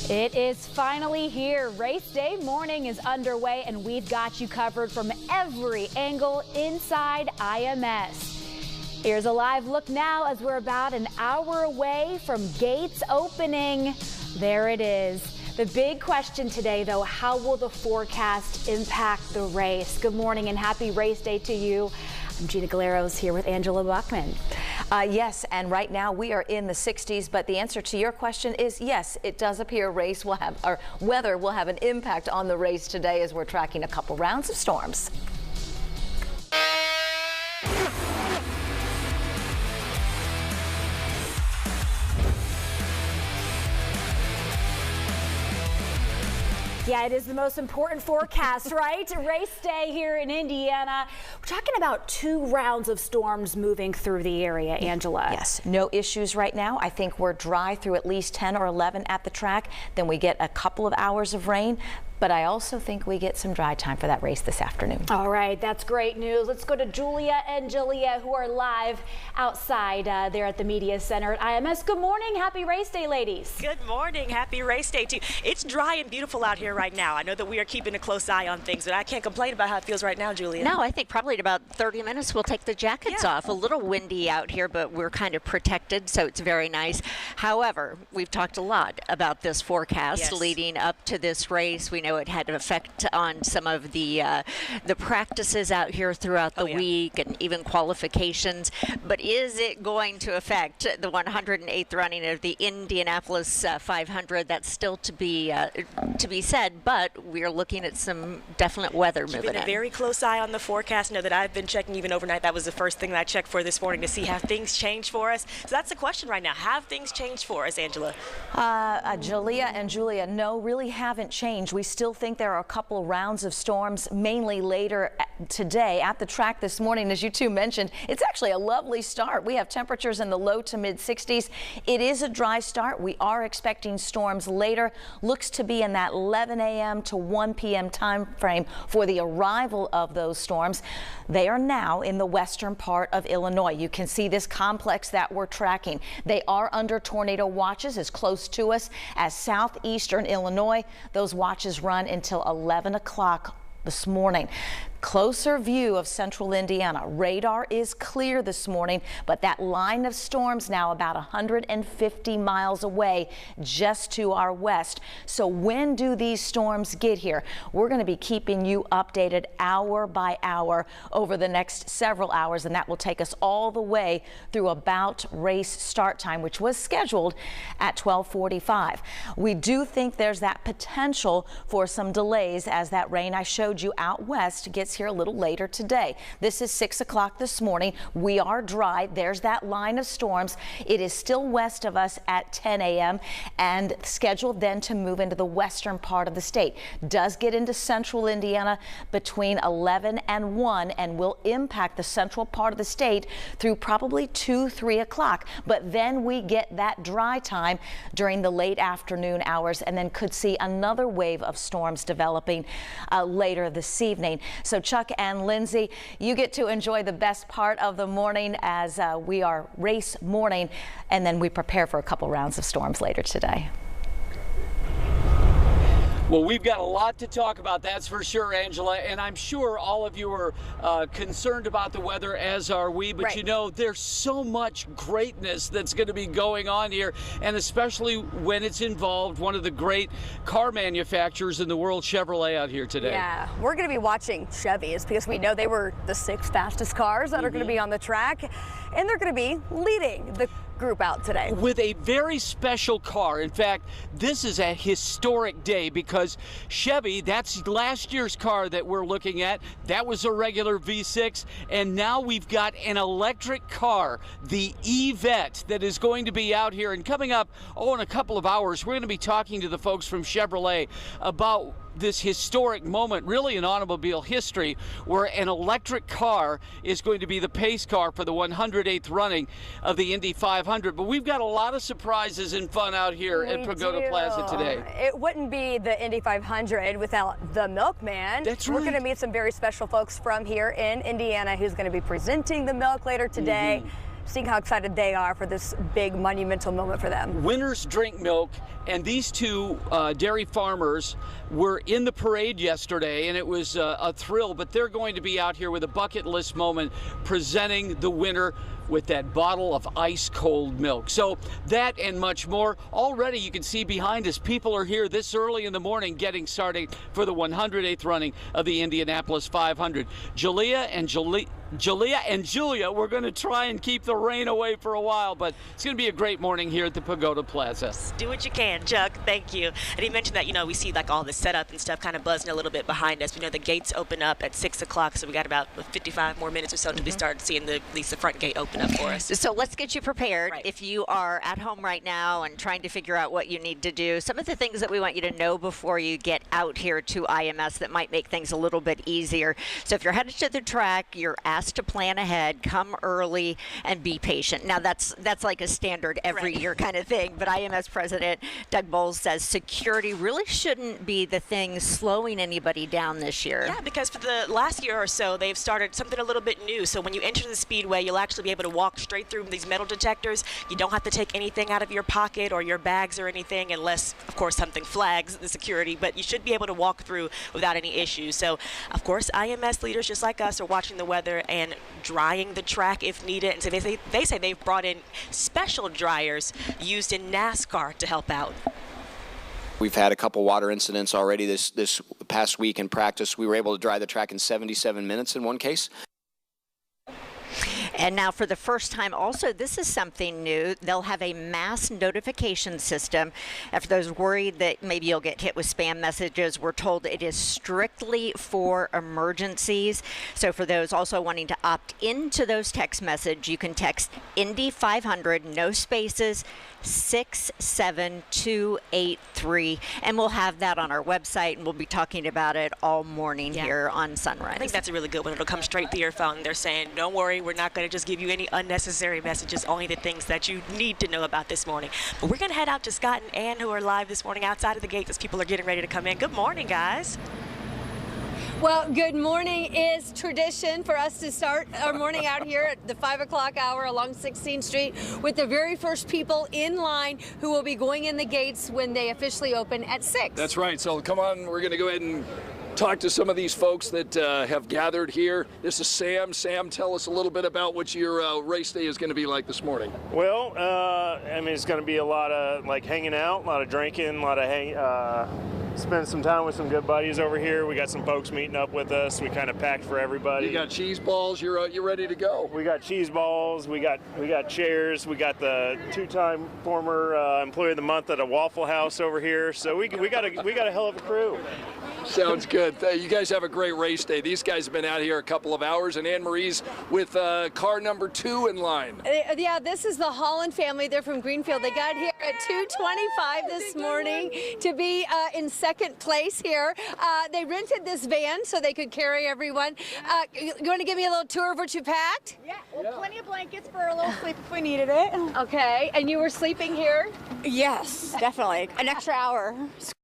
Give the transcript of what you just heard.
It is finally here. Race day morning is underway, and we've got you covered from every angle inside IMS. Here's a live look now as we're about an hour away from gates opening. There it is. The big question today, though, how will the forecast impact the race? Good morning and happy race day to you. I'm Gina Galeros here with Angela Buckman. Yes, and right now we are in the 60s, but the answer to your question is yes, it does appear weather will have an impact on the race today as we're tracking a couple rounds of storms. Yeah, it is the most important forecast, right? Race day here in Indiana. We're talking about 2 rounds of storms moving through the area, Angela. Yes, no issues right now. I think we're dry through at least 10 or 11 at the track. Then we get a couple of hours of rain. But I also think we get some dry time for that race this afternoon. All right, that's great news. Let's go to Julia and Julia, who are live outside there at the Media Center at IMS. Good morning. Happy race day, ladies. Good morning. Happy race day to you. It's dry and beautiful out here right now. I know that we are keeping a close eye on things, but I can't complain about how it feels right now, Julia. No, I think probably in about 30 minutes we'll take the jackets off. A little windy out here, but we're kind of protected, so it's very nice. However, we've talked a lot about this forecast leading up to this race. We know it had an effect on some of the practices out here throughout the week and even qualifications. But is it going to affect the 108th running of the Indianapolis 500? That's still to be said, but we're looking at some definite weather moving in. Keeping a very close eye on the forecast. Know that I've been checking even overnight. That was the first thing that I checked for this morning to see have things changed for us. So that's the question right now. Have things changed for us, Angela? Julia and Julia, no, really haven't changed. We still think there are a couple rounds of storms, mainly later today at the track this morning. As you two mentioned, it's actually a lovely start. We have temperatures in the low to mid 60s. It is a dry start. We are expecting storms later. Looks to be in that 11 a.m. to 1 p.m. time frame for the arrival of those storms. They are now in the western part of Illinois. You can see this complex that we're tracking. They are under tornado watches as close to us as southeastern Illinois. Those watches run until 11 o'clock this morning. Closer view of central Indiana. Radar is clear this morning, but that line of storms now about 150 miles away just to our west. So when do these storms get here? We're going to be keeping you updated hour by hour over the next several hours, and that will take us all the way through about race start time, which was scheduled at 12:45. We do think there's that potential for some delays as that rain I showed you out west gets here a little later today. This is 6 o'clock this morning. We are dry. There's that line of storms. It is still west of us at 10 a.m. and scheduled then to move into the western part of the state. Does get into central Indiana between 11 and 1 and will impact the central part of the state through probably 2, 3 o'clock. But then we get that dry time during the late afternoon hours and then could see another wave of storms developing later this evening. So Chuck and Lindsay, you get to enjoy the best part of the morning as we are race morning, and then we prepare for a couple rounds of storms later today. Well, we've got a lot to talk about, that's for sure, Angela, and I'm sure all of you are concerned about the weather, as are we, but you know, there's so much greatness that's going to be going on here, and especially when it's involved one of the great car manufacturers in the world, Chevrolet, out here today. Yeah, we're going to be watching Chevys because we know they were the 6 fastest cars that are going to be on the track, and they're going to be leading the group out today with a very special car. In fact, this is a historic day because Chevy, that's last year's car that we're looking at, that was a regular V6, and now we've got an electric car, the E-Vet, that is going to be out here. And coming up in a couple of hours, we're going to be talking to the folks from Chevrolet about this historic moment, really in automobile history, where an electric car is going to be the pace car for the 108th running of the Indy 500. But we've got a lot of surprises and fun out here at Pagoda Plaza today. It wouldn't be the Indy 500 without the Milkman. That's right. We're going to meet some very special folks from here in Indiana who's going to be presenting the milk later today. seeing how excited they are for this big monumental moment for them. Winners drink milk, and these two dairy farmers were in the parade yesterday, and it was a thrill, but they're going to be out here with a bucket list moment presenting the winner with that bottle of ice cold milk. So that and much more. Already you can see behind us, people are here this early in the morning getting started for the 108th running of the Indianapolis 500. Julia and Julia, we're going to try and keep the rain away for a while, but it's going to be a great morning here at the Pagoda Plaza. Do what you can, Chuck. Thank you. And he mentioned that, we see like all the setup and stuff kind of buzzing a little bit behind us. We know the gates open up at 6 o'clock, so we got about 55 more minutes or so until we start seeing at least the front gate open up for us. So let's get you prepared. Right. If you are at home right now and trying to figure out what you need to do, some of the things that we want you to know before you get out here to IMS that might make things a little bit easier. So if you're headed to the track, you're asked to plan ahead, come early, and be patient. Now that's like a standard every year kind of thing, but IMS President Doug Bowles says security really shouldn't be the thing slowing anybody down this year. Yeah, because for the last year or so, they've started something a little bit new. So when you enter the speedway, you'll actually be able to walk straight through these metal detectors. You don't have to take anything out of your pocket or your bags or anything unless, of course, something flags the security, but you should be able to walk through without any issues. So, of course, IMS leaders just like us are watching the weather and drying the track if needed. And so they say they've brought in special dryers used in NASCAR to help out. We've had a couple water incidents already this past week in practice. We were able to dry the track in 77 minutes in one case. And now for the first time also, this is something new. They'll have a mass notification system. And for those worried that maybe you'll get hit with spam messages, we're told it is strictly for emergencies. So for those also wanting to opt into those text messages, you can text Indy 500, no spaces, 67283, and we'll have that on our website, and we'll be talking about it all morning here on Sunrise. I think that's a really good one. It'll come straight to your phone. They're saying, don't worry, we're not going to just give you any unnecessary messages, only the things that you need to know about this morning. But we're going to head out to Scott and Ann, who are live this morning outside of the gates as people are getting ready to come in. Good morning, guys. Well, good morning is tradition for us to start our morning out here at the 5 o'clock hour along 16th Street with the very first people in line who will be going in the gates when they officially open at 6. That's right. So come on, we're going to go ahead and talk to some of these folks that have gathered here. This is Sam. Sam, tell us a little bit about what your race day is going to be like this morning. Well, I mean, it's going to be a lot of hanging out, a lot of drinking, a lot of spend some time with some good buddies over here. We got some folks meeting up with us. We kind of packed for everybody. You got cheese balls. You're ready to go. We got cheese balls. We got chairs. We got the two-time former Employee of the Month at a Waffle House over here. So we got a hell of a crew. Sounds good. You guys have a great race day. These guys have been out here a couple of hours, and Anne Marie's with car number 2 in line. Yeah, this is the Holland family. They're from Greenfield. They got here at 2:25 this morning to be in second place here. They rented this van so they could carry everyone. You want to give me a little tour of what you packed? Yeah, plenty of blankets for a little sleep if we needed it. Okay, and you were sleeping here? Yes, definitely. An extra hour.